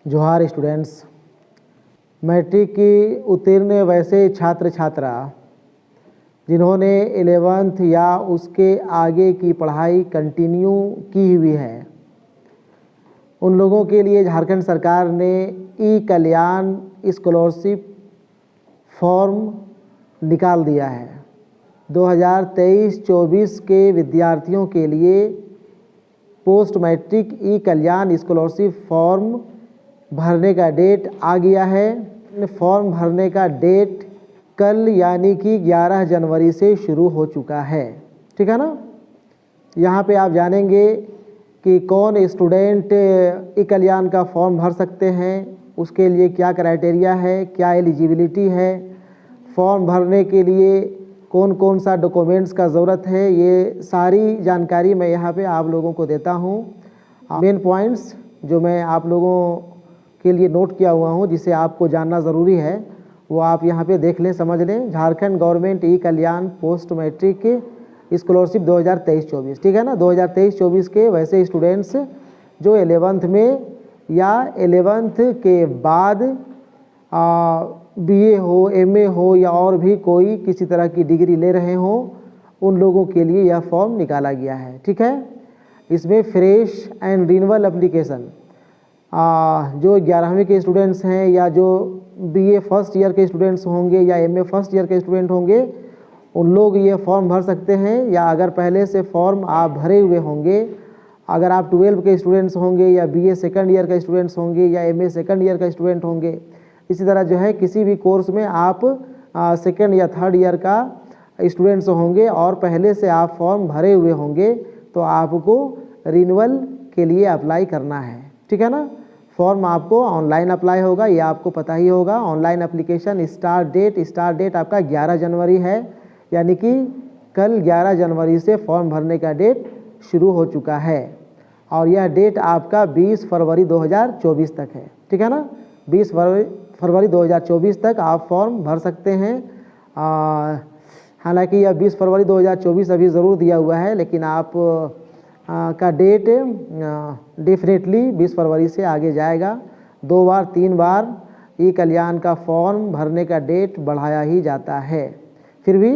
जोहार students. Matric की उत्तीर्ण वैसे छात्र छात्रा जिन्होंने 11th या उसके आगे की पढ़ाई कंटिन्यू की हुई है, उन लोगों के लिए झारखंड सरकार ने ई कल्याण स्कॉलरशिप फॉर्म निकाल दिया है। 2023-24 के विद्यार्थियों के लिए पोस्ट मैट्रिक ई कल्याण स्कॉलरशिप फॉर्म भरने का डेट आ गया है। फॉर्म भरने का डेट कल यानी कि 11 जनवरी से शुरू हो चुका है, ठीक है ना। यहाँ पे आप जानेंगे कि कौन स्टूडेंट ई कल्याण का फॉर्म भर सकते हैं, उसके लिए क्या क्राइटेरिया है, क्या एलिजिबिलिटी है, फॉर्म भरने के लिए कौन कौन सा डॉक्यूमेंट्स का ज़रूरत है, ये सारी जानकारी मैं यहाँ पे आप लोगों को देता हूँ। मेन पॉइंट्स जो मैं आप लोगों के लिए नोट किया हुआ हूँ, जिसे आपको जानना ज़रूरी है, वो आप यहाँ पे देख लें, समझ लें। झारखंड गवर्नमेंट ई कल्याण पोस्ट मैट्रिक स्कॉलरशिप 2023-24, ठीक है ना। 2023-24 के वैसे स्टूडेंट्स जो 11th में या 11th के बाद BA हो, MA हो या और भी कोई किसी तरह की डिग्री ले रहे हों, उन लोगों के लिए यह फॉर्म निकाला गया है, ठीक है। इसमें फ्रेश एंड रिन्यूअल एप्लीकेशन जो 11वीं के स्टूडेंट्स हैं या जो BA फर्स्ट ईयर के स्टूडेंट्स होंगे या MA फर्स्ट ईयर के स्टूडेंट होंगे, उन लोग ये फॉर्म भर सकते हैं। या अगर पहले से फॉर्म आप भरे हुए होंगे, अगर आप 12 के स्टूडेंट्स होंगे या BA सेकंड ईयर के स्टूडेंट्स होंगे या MA सेकंड ईयर का स्टूडेंट होंगे, इसी तरह जो है किसी भी कोर्स में आप सेकंड या थर्ड ईयर का स्टूडेंट्स होंगे और पहले से आप फॉर्म भरे हुए होंगे, तो आपको रिन्यूअल के लिए अप्लाई करना है, ठीक है ना। फॉर्म आपको ऑनलाइन अप्लाई होगा, ये आपको पता ही होगा। ऑनलाइन एप्लीकेशन स्टार्ट डेट आपका 11 जनवरी है, यानी कि कल 11 जनवरी से फॉर्म भरने का डेट शुरू हो चुका है और यह डेट आपका 20 फरवरी 2024 तक है, ठीक है ना। 20 फरवरी 2024 तक आप फॉर्म भर सकते हैं। हालांकि यह 20 फरवरी 2024 अभी ज़रूर दिया हुआ है, लेकिन आप का डेट डेफिनेटली 20 फरवरी से आगे जाएगा। 2 बार 3 बार ई कल्याण का फॉर्म भरने का डेट बढ़ाया ही जाता है। फिर भी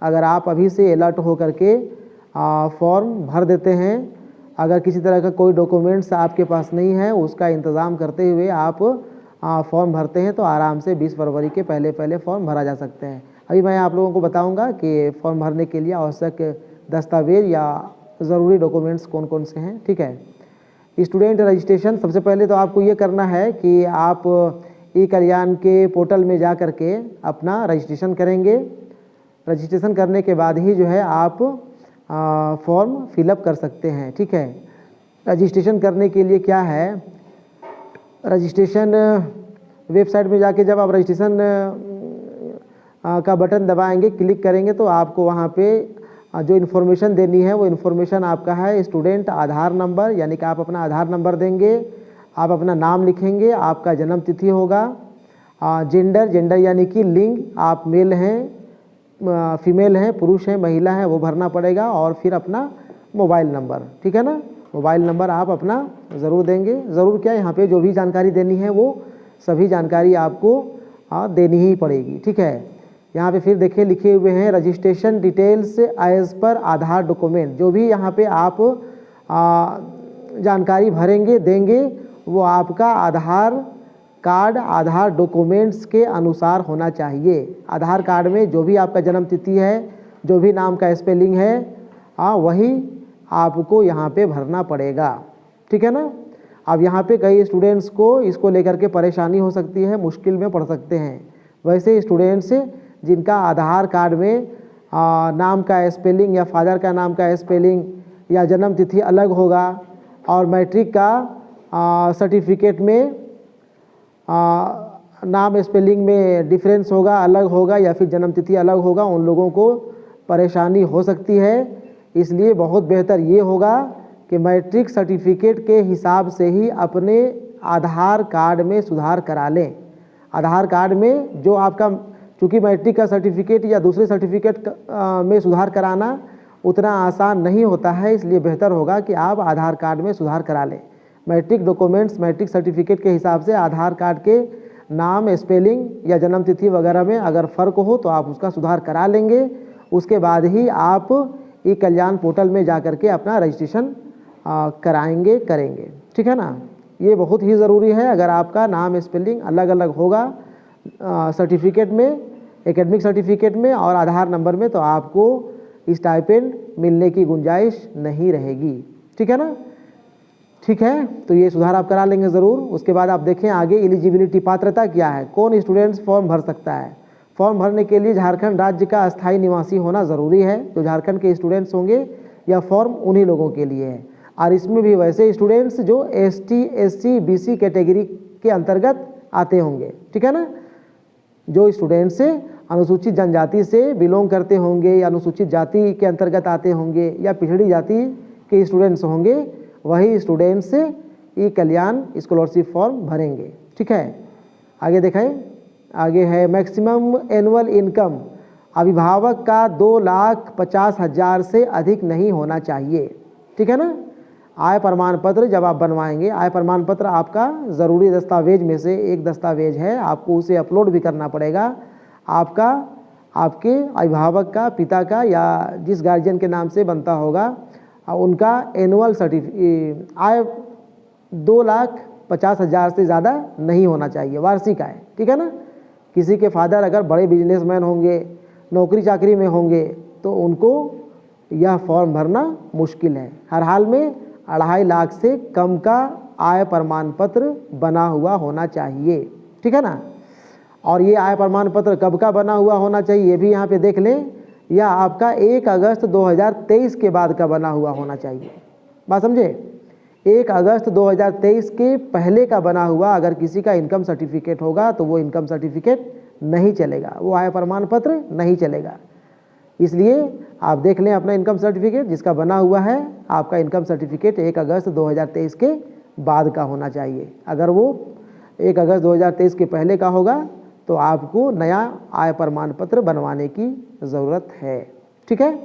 अगर आप अभी से अलर्ट हो करके फॉर्म भर देते हैं, अगर किसी तरह का कोई डॉक्यूमेंट्स आपके पास नहीं है, उसका इंतज़ाम करते हुए आप फॉर्म भरते हैं, तो आराम से 20 फरवरी के पहले फॉर्म भरा जा सकते हैं। अभी मैं आप लोगों को बताऊंगा कि फॉर्म भरने के लिए आवश्यक दस्तावेज या ज़रूरी डॉक्यूमेंट्स कौन कौन से हैं, ठीक है। स्टूडेंट रजिस्ट्रेशन, सबसे पहले तो आपको ये करना है कि आप ई कल्याण के पोर्टल में जा कर के अपना रजिस्ट्रेशन करेंगे। रजिस्ट्रेशन करने के बाद ही जो है आप फॉर्म फिलअप कर सकते हैं, ठीक है। रजिस्ट्रेशन करने के लिए क्या है, रजिस्ट्रेशन वेबसाइट में जाके जब आप रजिस्ट्रेशन का बटन दबाएंगे, क्लिक करेंगे, तो आपको वहाँ पे जो इन्फॉर्मेशन देनी है वो इन्फॉर्मेशन आपका है स्टूडेंट आधार नंबर, यानी कि आप अपना आधार नंबर देंगे, आप अपना नाम लिखेंगे, आपका जन्म तिथि होगा, जेंडर यानी कि लिंग, आप मेल हैं, फीमेल हैं, पुरुष हैं, महिला हैं, वो भरना पड़ेगा, और फिर अपना मोबाइल नंबर, ठीक है ना। मोबाइल नंबर आप अपना ज़रूर देंगे। ज़रूर क्या, यहाँ पे जो भी जानकारी देनी है वो सभी जानकारी आपको देनी ही पड़ेगी, ठीक है। यहाँ पे फिर देखिए लिखे हुए हैं रजिस्ट्रेशन डिटेल्स एज पर आधार डॉक्यूमेंट। जो भी यहाँ पे आप जानकारी भरेंगे देंगे, वो आपका आधार कार्ड, आधार डॉक्यूमेंट्स के अनुसार होना चाहिए। आधार कार्ड में जो भी आपका जन्म तिथि है, जो भी नाम का स्पेलिंग है, वही आपको यहाँ पे भरना पड़ेगा, ठीक है ना। अब यहाँ पे कई स्टूडेंट्स को इसको लेकर के परेशानी हो सकती है, मुश्किल में पड़ सकते हैं। वैसे स्टूडेंट्स जिनका आधार कार्ड में नाम का स्पेलिंग या फादर का नाम का स्पेलिंग या जन्म तिथि अलग होगा और मैट्रिक का सर्टिफिकेट में नाम स्पेलिंग में डिफरेंस होगा, अलग होगा, या फिर जन्म तिथि अलग होगा, उन लोगों को परेशानी हो सकती है। इसलिए बहुत बेहतर ये होगा कि मैट्रिक सर्टिफिकेट के हिसाब से ही अपने आधार कार्ड में सुधार करा लें। आधार कार्ड में जो आपका, चूँकि मैट्रिक का सर्टिफिकेट या दूसरे सर्टिफिकेट में सुधार कराना उतना आसान नहीं होता है, इसलिए बेहतर होगा कि आप आधार कार्ड में सुधार करा लें। मैट्रिक डॉक्यूमेंट्स, मैट्रिक सर्टिफिकेट के हिसाब से आधार कार्ड के नाम, स्पेलिंग या जन्म तिथि वगैरह में अगर फ़र्क हो तो आप उसका सुधार करा लेंगे। उसके बाद ही आप ई कल्याण पोर्टल में जा कर के अपना रजिस्ट्रेशन कराएंगे, करेंगे। ठीक है ना, ये बहुत ही ज़रूरी है। अगर आपका नाम स्पेलिंग अलग अलग होगा सर्टिफिकेट में, एकेडमिक सर्टिफिकेट में और आधार नंबर में, तो आपको स्टाइपेंड मिलने की गुंजाइश नहीं रहेगी। ठीक है ना, ठीक है, तो ये सुधार आप करा लेंगे ज़रूर। उसके बाद आप देखें आगे एलिजिबिलिटी, पात्रता क्या है, कौन स्टूडेंट्स फॉर्म भर सकता है। फॉर्म भरने के लिए झारखंड राज्य का अस्थायी निवासी होना ज़रूरी है। जो झारखंड के स्टूडेंट्स होंगे यह फॉर्म उन्हीं लोगों के लिए है। और इसमें भी वैसे स्टूडेंट्स जो ST, SC, BC कैटेगरी के अंतर्गत आते होंगे। ठीक है ना, जो स्टूडेंट्स अनुसूचित जनजाति से बिलोंग करते होंगे या अनुसूचित जाति के अंतर्गत आते होंगे या पिछड़ी जाति के स्टूडेंट्स होंगे, वही स्टूडेंट्स ई कल्याण स्कॉलरशिप फॉर्म भरेंगे। ठीक है, आगे देखें, आगे है मैक्सिमम एनुअल इनकम। अभिभावक का 2,50,000 से अधिक नहीं होना चाहिए। ठीक है ना, आय प्रमाण पत्र जब आप बनवाएंगे, आय प्रमाण पत्र आपका ज़रूरी दस्तावेज में से एक दस्तावेज है, आपको उसे अपलोड भी करना पड़ेगा। आपका, आपके अभिभावक का, पिता का या जिस गार्जियन के नाम से बनता होगा, उनका एनुअल आय 2,50,000 से ज़्यादा नहीं होना चाहिए, वार्षिक आय। ठीक है ना, किसी के फादर अगर बड़े बिजनेसमैन होंगे, नौकरी चाकरी में होंगे, तो उनको यह फॉर्म भरना मुश्किल है। हर हाल में 2.5 लाख से कम का आय प्रमाण पत्र बना हुआ होना चाहिए। ठीक है ना, और ये आय प्रमाण पत्र कब का बना हुआ होना चाहिए ये भी यहाँ पे देख लें। यह आपका 1 अगस्त 2023 के बाद का बना हुआ होना चाहिए। बात समझे, 1 अगस्त 2023 के पहले का बना हुआ अगर किसी का इनकम सर्टिफिकेट होगा तो वो इनकम सर्टिफिकेट नहीं चलेगा, वो आय प्रमाण पत्र नहीं चलेगा। इसलिए आप देख लें अपना इनकम सर्टिफिकेट जिसका बना हुआ है, आपका इनकम सर्टिफिकेट 1 अगस्त 2023 के बाद का होना चाहिए। अगर वो 1 अगस्त 2023 के पहले का होगा तो आपको नया आय प्रमाण पत्र बनवाने की ज़रूरत है। ठीक है,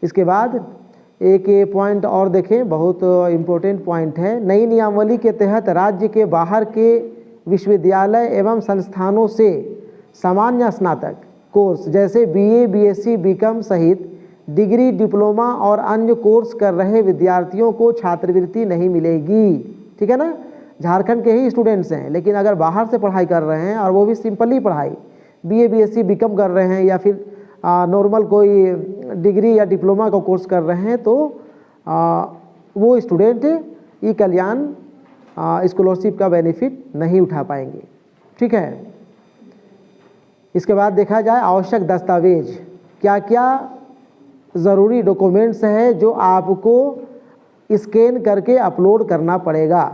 इसके बाद एक ये पॉइंट और देखें, बहुत इम्पोर्टेंट पॉइंट है। नई नियमावली के तहत राज्य के बाहर के विश्वविद्यालय एवं संस्थानों से सामान्य स्नातक कोर्स जैसे BA, BSc, BCom सहित डिग्री, डिप्लोमा और अन्य कोर्स कर रहे विद्यार्थियों को छात्रवृत्ति नहीं मिलेगी। ठीक है ना, झारखंड के ही स्टूडेंट्स हैं, लेकिन अगर बाहर से पढ़ाई कर रहे हैं और वो भी सिंपली पढ़ाई BA, BSc, BCom कर रहे हैं या फिर नॉर्मल कोई डिग्री या डिप्लोमा का कोर्स कर रहे हैं, तो वो स्टूडेंट ई कल्याण स्कॉलरशिप का बेनिफिट नहीं उठा पाएंगे। ठीक है, इसके बाद देखा जाए आवश्यक दस्तावेज, क्या क्या ज़रूरी डॉक्यूमेंट्स है जो आपको स्कैन करके अपलोड करना पड़ेगा।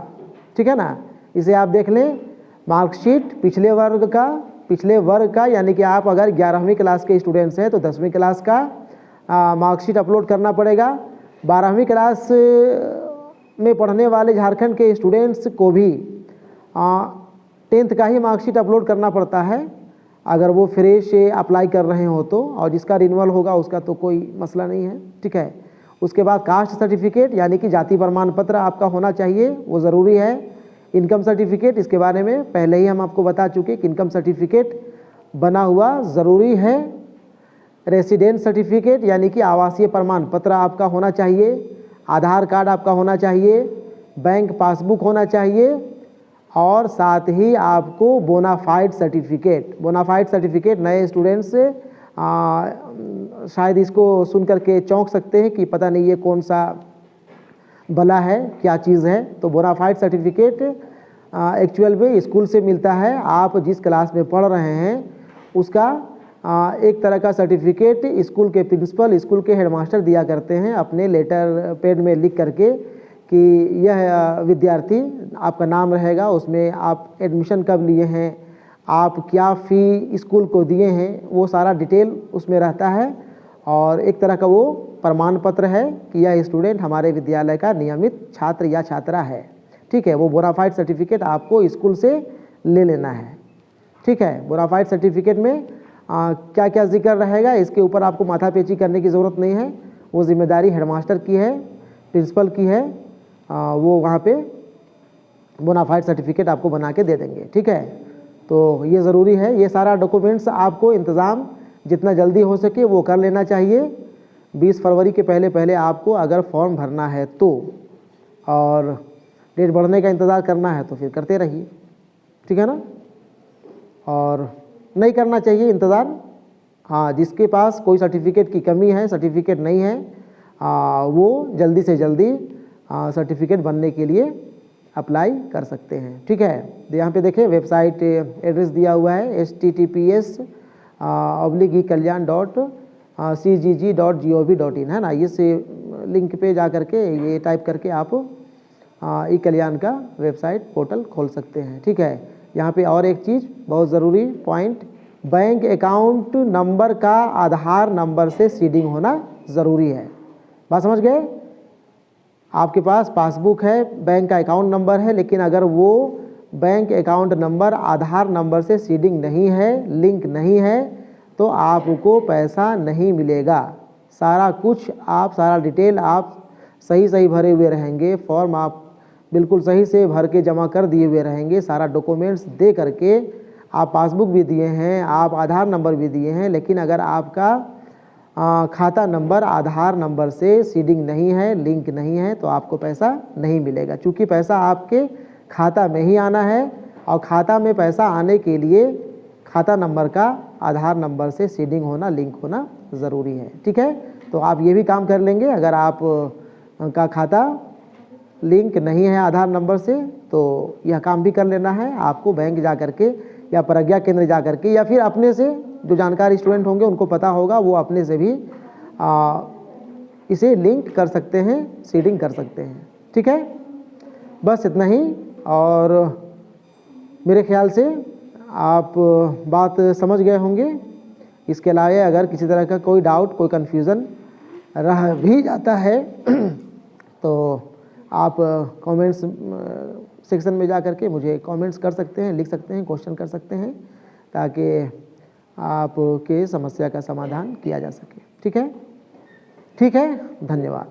ठीक है ना, इसे आप देख लें। मार्कशीट पिछले वर्ग का यानी कि आप अगर 11वीं क्लास के स्टूडेंट्स हैं तो 10वीं क्लास का मार्कशीट अपलोड करना पड़ेगा। 12वीं क्लास में पढ़ने वाले झारखंड के स्टूडेंट्स को भी 10th का ही मार्कशीट अपलोड करना पड़ता है अगर वो फ्रेश अप्लाई कर रहे हो तो, और जिसका रिन्यूअल होगा उसका तो कोई मसला नहीं है। ठीक है, उसके बाद कास्ट सर्टिफिकेट यानी कि जाति प्रमाण पत्र आपका होना चाहिए, वो ज़रूरी है। इनकम सर्टिफिकेट, इसके बारे में पहले ही हम आपको बता चुके कि इनकम सर्टिफिकेट बना हुआ ज़रूरी है। रेसिडेंट सर्टिफिकेट यानी कि आवासीय प्रमाण पत्र आपका होना चाहिए। आधार कार्ड आपका होना चाहिए, बैंक पासबुक होना चाहिए और साथ ही आपको बोनाफाइड सर्टिफिकेट नए स्टूडेंट्स शायद इसको सुन करके चौंक सकते हैं कि पता नहीं ये कौन सा भला है, क्या चीज़ है। तो बोनाफाइड सर्टिफिकेट एक्चुअल में स्कूल से मिलता है। आप जिस क्लास में पढ़ रहे हैं उसका एक तरह का सर्टिफिकेट स्कूल के प्रिंसिपल, स्कूल के हेडमास्टर दिया करते हैं अपने लेटर पैड में लिख करके कि यह विद्यार्थी, आपका नाम रहेगा उसमें, आप एडमिशन कब लिए हैं, आप क्या फ़ी स्कूल को दिए हैं, वो सारा डिटेल उसमें रहता है और एक तरह का वो प्रमाण पत्र है कि यह स्टूडेंट हमारे विद्यालय का नियमित छात्र या छात्रा है। ठीक है, वो बोनाफाइड सर्टिफिकेट आपको स्कूल से ले लेना है। ठीक है, बोनाफाइड सर्टिफिकेट में क्या क्या जिक्र रहेगा इसके ऊपर आपको माथापेची करने की ज़रूरत नहीं है, वो जिम्मेदारी हेडमास्टर की है, प्रिंसिपल की है, वो वहाँ पे बोनाफाइड सर्टिफिकेट आपको बना के दे देंगे। ठीक है, तो ये ज़रूरी है, ये सारा डॉक्यूमेंट्स आपको इंतज़ाम जितना जल्दी हो सके वो कर लेना चाहिए। 20 फरवरी के पहले पहले आपको अगर फॉर्म भरना है तो, और डेट बढ़ने का इंतज़ार करना है तो फिर करते रहिए। ठीक है ना, और नहीं करना चाहिए इंतज़ार। हाँ, जिसके पास कोई सर्टिफिकेट की कमी है, सर्टिफिकेट नहीं है, वो जल्दी से जल्दी सर्टिफिकेट बनने के लिए अप्लाई कर सकते हैं। ठीक है, तो यहाँ पे देखें वेबसाइट एड्रेस दिया हुआ है https://cgg.gov.in है ना। इस लिंक पे जा करके ये टाइप करके आप ई कल्याण का वेबसाइट पोर्टल खोल सकते हैं। ठीक है, यहाँ पे और एक चीज़ बहुत ज़रूरी पॉइंट, बैंक अकाउंट नंबर का आधार नंबर से सीडिंग होना ज़रूरी है। बात समझ गए? आपके पास पासबुक है, बैंक का अकाउंट नंबर है, लेकिन अगर वो बैंक अकाउंट नंबर आधार नंबर से सीडिंग नहीं है, लिंक नहीं है, तो आपको पैसा नहीं मिलेगा। सारा कुछ आप, सारा डिटेल आप सही भरे हुए रहेंगे, फॉर्म आप बिल्कुल सही से भर के जमा कर दिए हुए रहेंगे, सारा डॉक्यूमेंट्स दे करके, आप पासबुक भी दिए हैं, आप आधार नंबर भी दिए हैं, लेकिन अगर आपका खाता नंबर आधार नंबर से सीडिंग नहीं है, लिंक नहीं है, तो आपको पैसा नहीं मिलेगा। चूँकि पैसा आपके खाता में ही आना है, और खाता में पैसा आने के लिए खाता नंबर का आधार नंबर से सीडिंग होना, लिंक होना ज़रूरी है। ठीक है, तो आप ये भी काम कर लेंगे। अगर आप का खाता लिंक नहीं है आधार नंबर से, तो यह काम भी कर लेना है आपको। बैंक जा कर के या प्रज्ञा केंद्र जा कर के, या फिर अपने से जो जानकार स्टूडेंट होंगे उनको पता होगा, वो अपने से भी इसे लिंक कर सकते हैं, सीडिंग कर सकते हैं। ठीक है, बस इतना ही। और मेरे ख्याल से आप बात समझ गए होंगे। इसके अलावा अगर किसी तरह का कोई डाउट, कोई कन्फ्यूज़न रह भी जाता है तो आप कमेंट्स सेक्शन में जा कर के मुझे कमेंट्स कर सकते हैं, लिख सकते हैं, क्वेश्चन कर सकते हैं, ताकि आपके समस्या का समाधान किया जा सके। ठीक है, धन्यवाद।